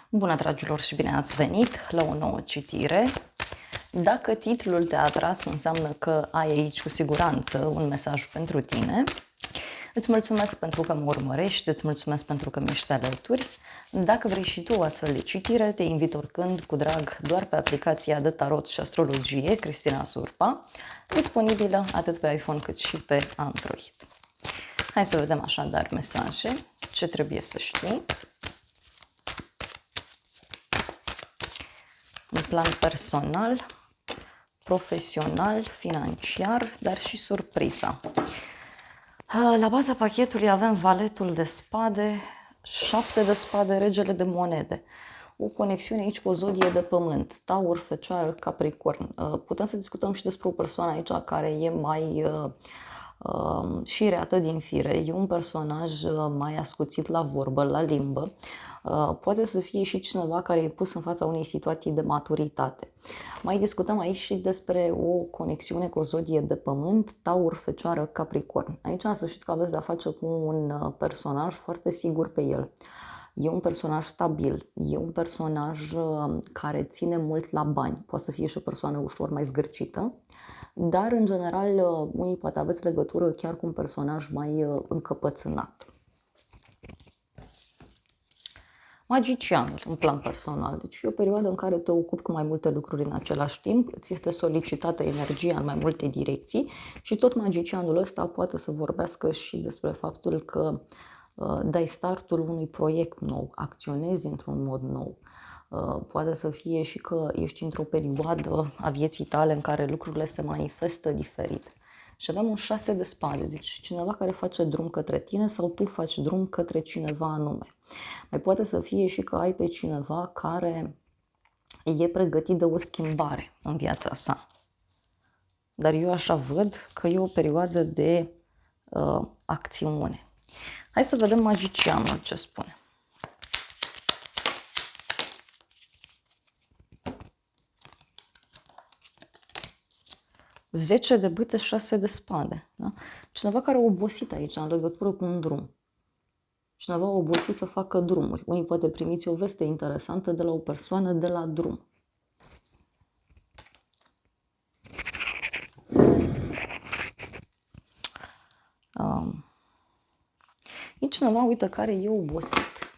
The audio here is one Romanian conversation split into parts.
Bună, dragilor, și bine ați venit la o nouă citire. Dacă titlul te-a atras, înseamnă că ai aici cu siguranță un mesaj pentru tine. Îți mulțumesc pentru că mă urmărești, îți mulțumesc pentru că mi-ești alături. Dacă vrei și tu o astfel de citire, te invit oricând cu drag doar pe aplicația de tarot și astrologie, Cristina Surpa, disponibilă atât pe iPhone cât și pe Android. Hai să vedem așadar mesaje, ce trebuie să știi. În plan personal, profesional, financiar, dar și surpriza. La baza pachetului avem valetul de spade, 7 de spade, regele de monede. O conexiune aici cu o zodie de pământ, Taur, Fecioară, Capricorn. Putem să discutăm și despre o persoană aici care e mai șireată din fire, e un personaj mai ascuțit la vorbă, la limbă. Poate să fie și cineva care e pus în fața unei situații de maturitate. Mai discutăm aici și despre o conexiune cu o zodie de pământ, Taur, Fecioară, Capricorn. Aici să știți că aveți de-a face cu un personaj foarte sigur pe el. E un personaj stabil, e un personaj care ține mult la bani. Poate să fie și o persoană ușor mai zgârcită, dar în general unii poate aveți legătură chiar cu un personaj mai încăpățânat. Magicianul, în plan personal. Deci e o perioadă în care te ocupi cu mai multe lucruri în același timp, ți este solicitată energia în mai multe direcții și tot magicianul ăsta poate să vorbească și despre faptul că dai startul unui proiect nou, acționezi într-un mod nou. Poate să fie și că ești într-o perioadă a vieții tale în care lucrurile se manifestă diferit. Și avem un 6 de spade, deci cineva care face drum către tine sau tu faci drum către cineva anume. Mai poate să fie și că ai pe cineva care e pregătit de o schimbare în viața sa. Dar eu așa văd că e o perioadă de acțiune. Hai să vedem magicianul ce spune. Zece de bâte, 6 de spade. Da? Cineva care a obosit aici în legătură cu un drum. Cineva a obosit să facă drumuri. Unii poate primiți o veste interesantă de la o persoană de la drum. E cineva, uite, care e obosit.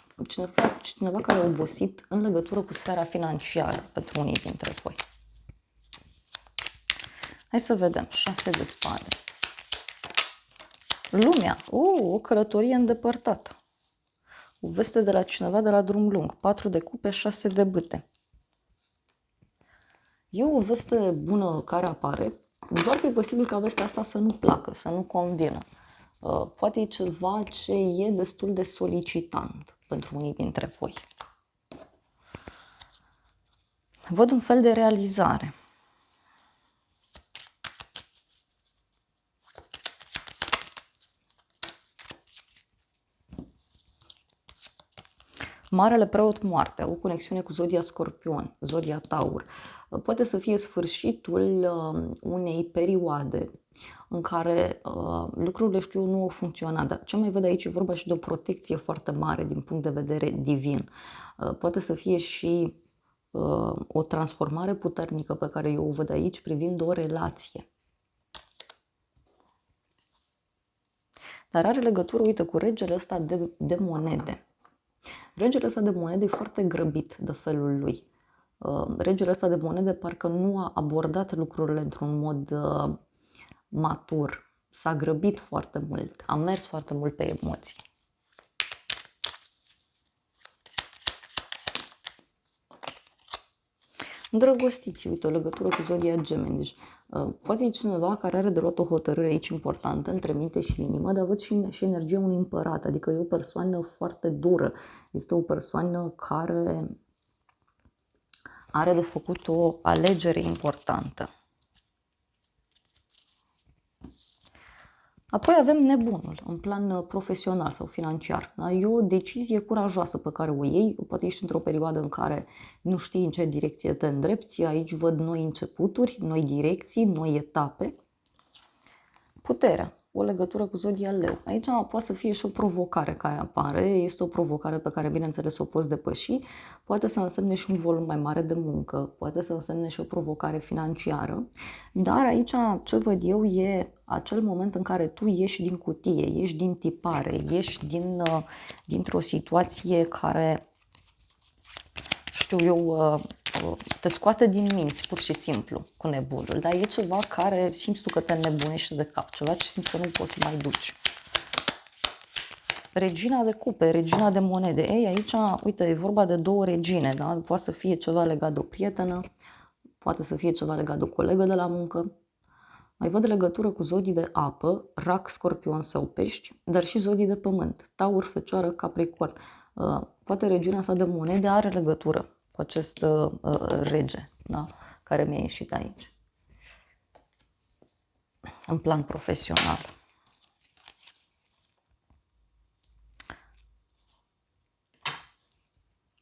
Cineva care a obosit în legătură cu sfera financiară pentru unii dintre voi. Hai să vedem. 6 de spade. Lumea. O călătorie îndepărtată. O veste de la cineva de la drum lung. 4 de cupe, 6 de bâte. E o veste bună care apare, doar că e posibil ca vestea asta să nu placă, să nu convină. Poate e ceva ce e destul de solicitant pentru unii dintre voi. Văd un fel de realizare. Marele preot moarte, o conexiune cu zodia Scorpion, zodia Taur. Poate să fie sfârșitul unei perioade în care lucrurile, știu, nu au funcționat. Dar ce mai văd aici e vorba și de o protecție foarte mare din punct de vedere divin. Poate să fie și o transformare puternică pe care eu o văd aici privind o relație. Dar are legătură, uite, cu regele ăsta de monede. Regele ăsta de monede e foarte grăbit de felul lui. Regele ăsta de monede parcă nu a abordat lucrurile într-un mod matur. S-a grăbit foarte mult, a mers foarte mult pe emoții. Îndrăgostiți, uite, o legătură cu zodia Gemeni. Deci, poate e cineva care are de luat o hotărâre aici importantă între minte și inimă, dar văd și energia unui împărat, adică e o persoană foarte dură. Este o persoană care are de făcut o alegere importantă. Apoi avem nebunul, în plan profesional sau financiar. Da? E o decizie curajoasă pe care o iei, poate ești într-o perioadă în care nu știi în ce direcție te îndrepți, aici văd noi începuturi, noi direcții, noi etape. Puterea. o legătură cu zodia Leu. Aici poate să fie și o provocare care apare, este o provocare pe care, bineînțeles, o poți depăși, poate să însemne și un volum mai mare de muncă, poate să însemne și o provocare financiară, dar aici ce văd eu e acel moment în care tu ieși din cutie, ieși din tipare, ieși dintr-o situație care, știu eu, te scoate din minți, pur și simplu, cu nebunul, dar e ceva care simți tu că te înnebunește de cap, ceva ce simți că nu poți să mai duci. Regina de cupe, regina de monede. Ei, aici, uite, e vorba de două regine, da? Poate să fie ceva legat de o prietenă, poate să fie ceva legat de o colegă de la muncă. Mai văd legătură cu zodii de apă, rac, scorpion sau pești, dar și zodii de pământ, taur, fecioară, capricorn. Poate regina asta de monede are legătură cu acest rege, da? Care mi-a ieșit aici, în plan profesional.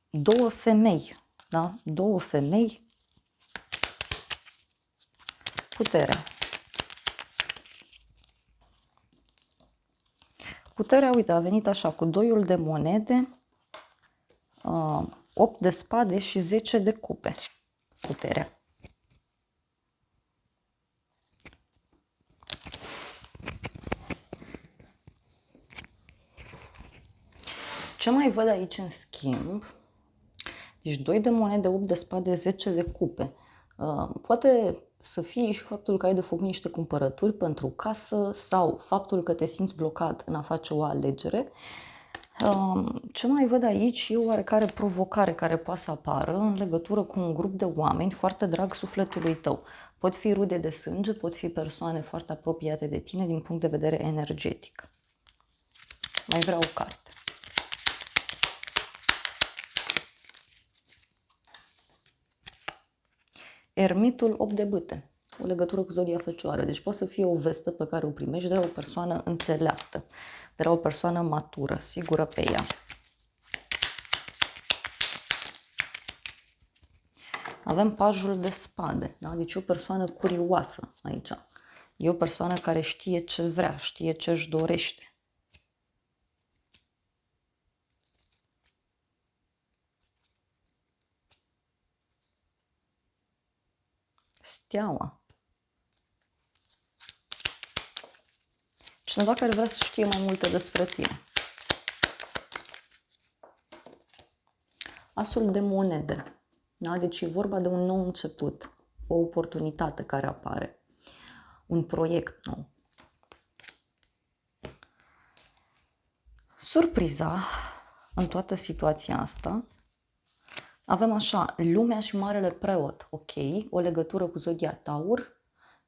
Două femei, da? Două femei, putere. Puterea, uite, a venit așa, cu doiul de monede, 8 de spade și 10 de cupe. Puterea. Ce mai văd aici în schimb? Deci 2 de monede, 8 de spade, 10 de cupe. Poate să fie și faptul că ai de făcut niște cumpărături pentru casă sau faptul că te simți blocat în a face o alegere. Ce mai văd aici e o oarecare provocare care poate să apară în legătură cu un grup de oameni foarte drag sufletului tău. Pot fi rude de sânge, pot fi persoane foarte apropiate de tine din punct de vedere energetic. Mai vreau o carte. Ermitul 8 de bâte, o legătură cu zodia Fecioară. Deci poate să fie o vestă pe care o primești de la o persoană înțeleaptă, de la o persoană matură, sigură pe ea. Avem pajul de spade, da? Deci o persoană curioasă aici. E o persoană care știe ce vrea, știe ce își dorește. Steaua. Cineva care vrea să știe mai multe despre tine. Asul de monede. Da? Deci e vorba de un nou început, o oportunitate care apare, un proiect nou. Surpriza în toată situația asta, avem așa, lumea și marele preot, ok, o legătură cu zodia Taur,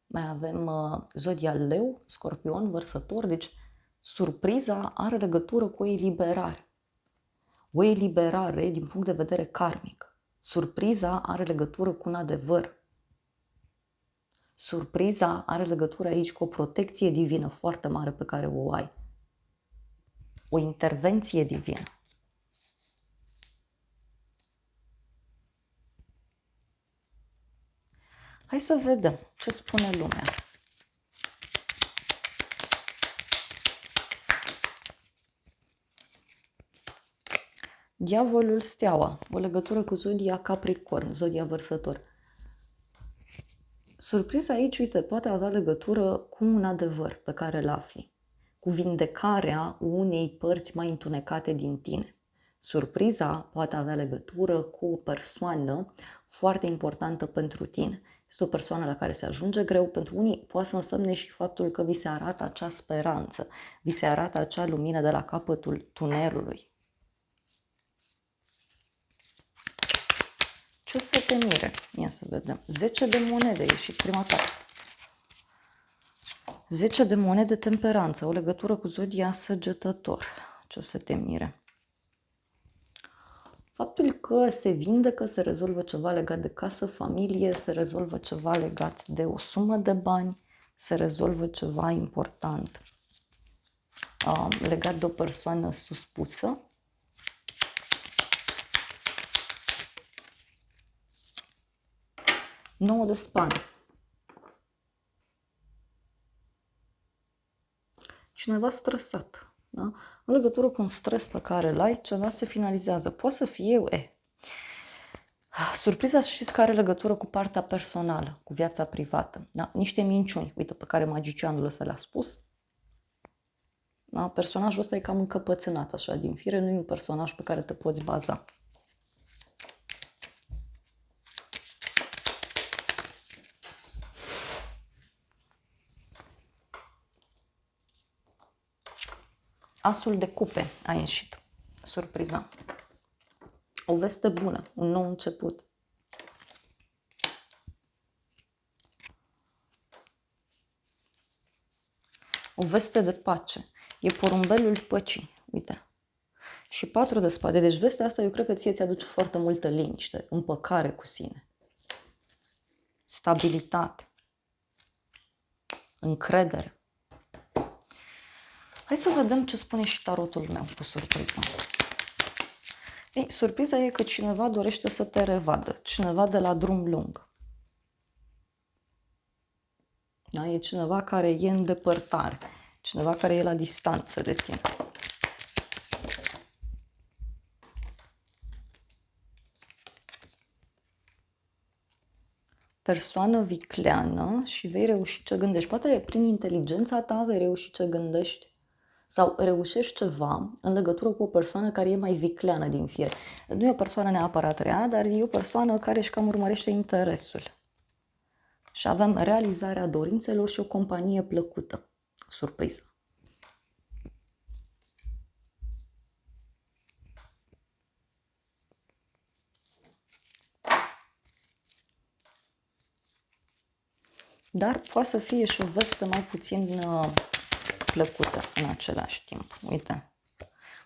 mai avem zodia Leu, Scorpion, Vărsător, deci surpriza are legătură cu o eliberare. O eliberare din punct de vedere karmic. Surpriza are legătură cu un adevăr. Surpriza are legătură aici cu o protecție divină foarte mare pe care o ai. O intervenție divină. Hai să vedem ce spune lumea. Diavolul, steaua, o legătură cu zodia Capricorn, zodia Vărsător. Surpriza aici, uite, poate avea legătură cu un adevăr pe care îl afli, cu vindecarea unei părți mai întunecate din tine. Surpriza poate avea legătură cu o persoană foarte importantă pentru tine. Este o persoană la care se ajunge greu, pentru unii poate să însemne și faptul că vi se arată acea speranță, vi se arată acea lumină de la capătul tunelului. Ce o să te mire? Ia să vedem. 10 de monede, ieșit prima dată. 10 de monede, temperanță, o legătură cu zodia Săgetător. Ce o să te mire? Faptul că se vindecă, se rezolvă ceva legat de casă, familie, se rezolvă ceva legat de o sumă de bani, se rezolvă ceva important legat de o persoană suspusă. Nouă de spade. cineva stresat. Da? În legătură cu un stres pe care îl ai, ceva se finalizează. Poate să fie eu, surpriza, să știți, că are legătură cu partea personală, cu viața privată. Da? Niște minciuni, uite, pe care magicianul ăsta le-a spus. Da? Personajul ăsta e cam încăpățânat așa din fire, nu e un personaj pe care te poți baza. Asul de cupe a ieșit. Surpriza. O veste bună, un nou început. O veste de pace. E porumbelul păcii, uite. Și 4 de spade. Deci vestea asta eu cred că ție ți-aduce foarte multă liniște, împăcare cu sine. Stabilitate. Încredere. Hai să vedem ce spune și tarotul meu cu surpriza. Ei, surpriza e că cineva dorește să te revadă. Cineva de la drum lung. Da? E cineva care e în depărtare. Cineva care e la distanță de tine. Persoană vicleană și vei reuși ce gândești. Poate prin inteligența ta vei reuși ce gândești. Sau reușești ceva în legătură cu o persoană care e mai vicleană din fire. Nu e o persoană neapărat rea, dar e o persoană care își cam urmărește interesul. Și avem realizarea dorințelor și o companie plăcută. Surpriză. Dar poate să fie și o veste mai puțin plăcută în același timp. Uite.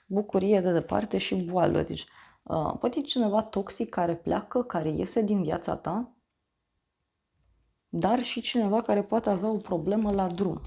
Bucurie de departe și boală. Deci, poate e cineva toxic care pleacă, care iese din viața ta, dar și cineva care poate avea o problemă la drum.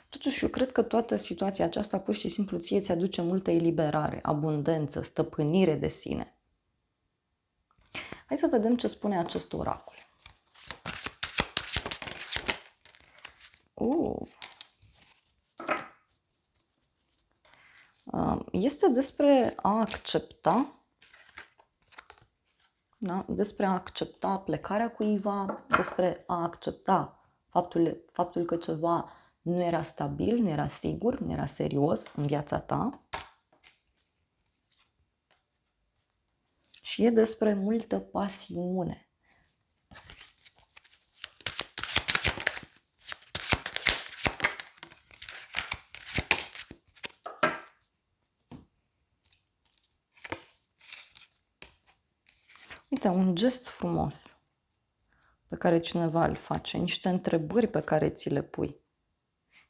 Totuși, eu cred că toată situația aceasta pur și simplu ție ți aduce multă eliberare, abundență, stăpânire de sine. Hai să vedem ce spune acest oracol. Este despre a accepta, da? Despre a accepta plecarea cuiva, despre a accepta faptul că ceva nu era stabil, nu era sigur, nu era serios în viața ta. Și e despre multă pasiune. Uite, un gest frumos pe care cineva îl face, niște întrebări pe care ți le pui.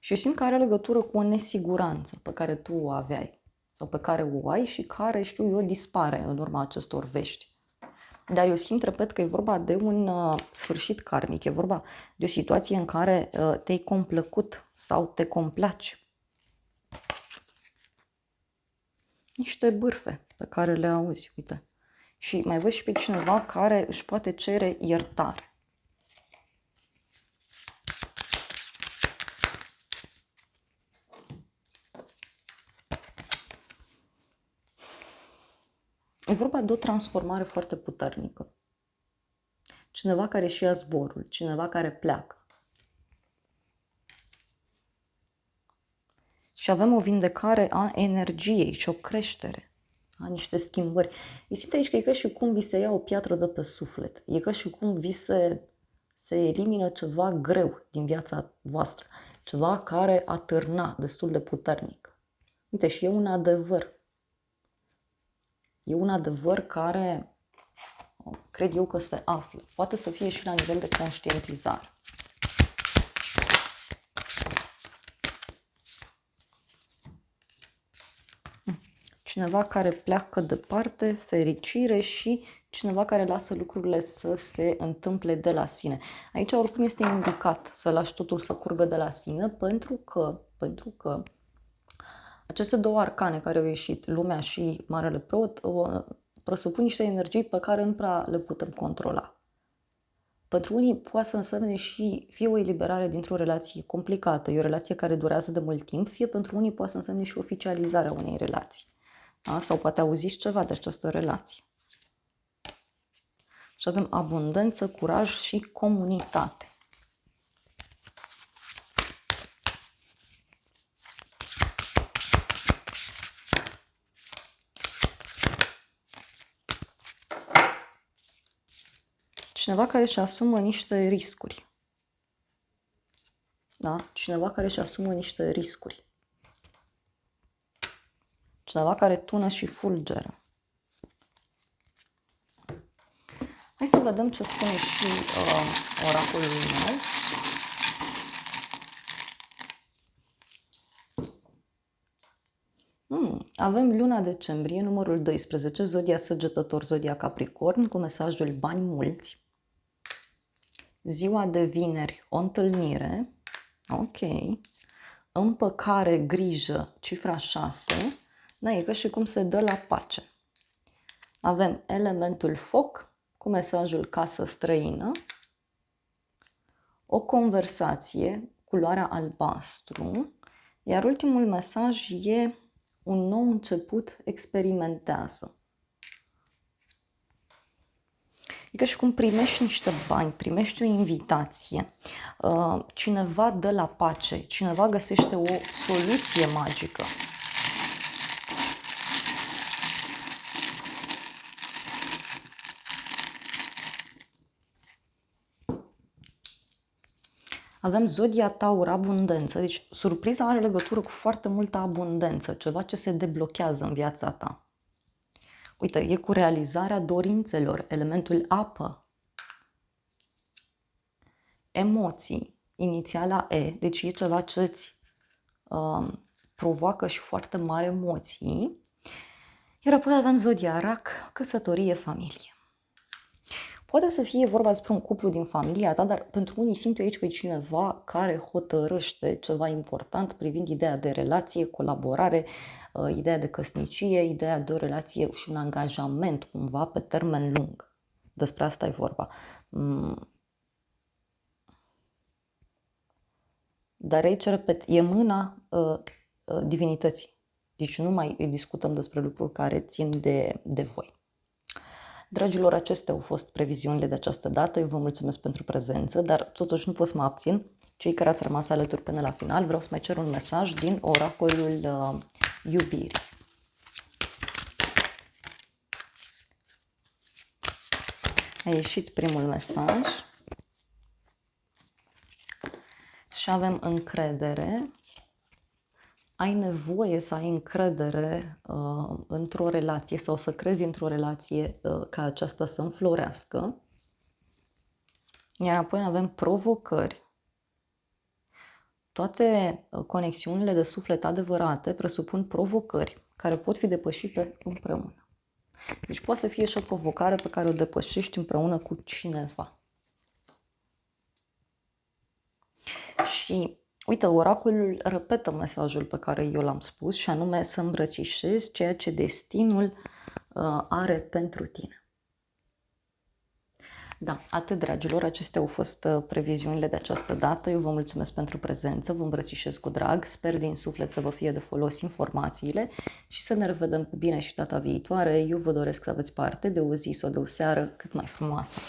Și eu simt că are legătură cu o nesiguranță pe care tu o aveai sau pe care o ai și care, știu eu, dispare în urma acestor vești. Dar eu simt, repet, că e vorba de un sfârșit karmic, e vorba de o situație în care te-ai complăcut sau te complaci. Niște bârfe pe care le auzi, uite. Și mai văd și pe cineva care își poate cere iertare. E vorba de o transformare foarte puternică. Cineva care își ia zborul, cineva care pleacă. Și avem o vindecare a energiei și o creștere, a niște schimbări. Eu simt aici că e ca și cum vi se ia o piatră de pe suflet. E ca și cum vi se elimină ceva greu din viața voastră. Ceva care atârna destul de puternic. Uite, și e un adevăr. E un adevăr care cred eu că se află. Poate să fie și la nivel de conștientizare. Cineva care pleacă departe, fericire, și cineva care lasă lucrurile să se întâmple de la sine. Aici oricum este indicat să lași totul să curgă de la sine, pentru că Aceste două arcane care au ieșit, lumea și Marele Preot, presupun niște energii pe care nu prea le putem controla. Pentru unii poate să însemne și fie o eliberare dintr-o relație complicată, e o relație care durează de mult timp, fie pentru unii poate să însemne și oficializarea unei relații. Da? Sau poate auziți ceva de această relație. Și avem abundență, curaj și comunitate. Cineva care își asumă niște riscuri. Da? Cineva care își asumă niște riscuri. Cineva care tună și fulgeră. Hai să vedem ce spune și oracolul meu. Avem luna decembrie, numărul 12, zodia Săgetător, zodia Capricorn, cu mesajul bani mulți. Ziua de vineri, o întâlnire. Ok. Împăcare, grijă, cifra 6. Da, e ca și cum se dă la pace. Avem elementul foc, cu mesajul casă străină. O conversație, culoarea albastru. Iar ultimul mesaj e un nou început, experimentează. E ca și cum primești niște bani, primești o invitație, cineva dă la pace, cineva găsește o soluție magică. Avem zodia Taur, abundență, deci surpriza are legătură cu foarte multă abundență, ceva ce se deblochează în viața ta. Uite, e cu realizarea dorințelor, elementul apă, emoții, inițiala E, deci e ceva ce îți provoacă și foarte mari emoții. Iar apoi avem zodia Rac, căsătorie, familie. Poate să fie vorba despre un cuplu din familia ta, dar pentru unii simt eu aici că e cineva care hotărăște ceva important privind ideea de relație, colaborare, ideea de căsnicie, ideea de o relație și un angajament cumva pe termen lung. Despre asta e vorba. Dar aici, repet, e mâna divinității. Deci nu mai discutăm despre lucruri care țin de voi. Dragilor, acestea au fost previziunile de această dată. Eu vă mulțumesc pentru prezență, dar totuși nu pot să mă abțin. Cei care ați rămas alături până la final, vreau să mai cer un mesaj din oracolul iubirii. A ieșit primul mesaj și avem încredere. Ai nevoie să ai încredere într-o relație sau să crezi într-o relație ca aceasta să înflorească. Iar apoi avem provocări. Toate conexiunile de suflet adevărate presupun provocări care pot fi depășite împreună. Deci poate să fie și o provocare pe care o depășești împreună cu cineva. Și uite, oracolul repetă mesajul pe care eu l-am spus și anume să îmbrățișezi ceea ce destinul are pentru tine. Da, atât, dragilor, acestea au fost previziunile de această dată. Eu vă mulțumesc pentru prezență, vă îmbrățișez cu drag, sper din suflet să vă fie de folos informațiile și să ne revedem cu bine și data viitoare. Eu vă doresc să aveți parte de o zi sau de o seară cât mai frumoasă.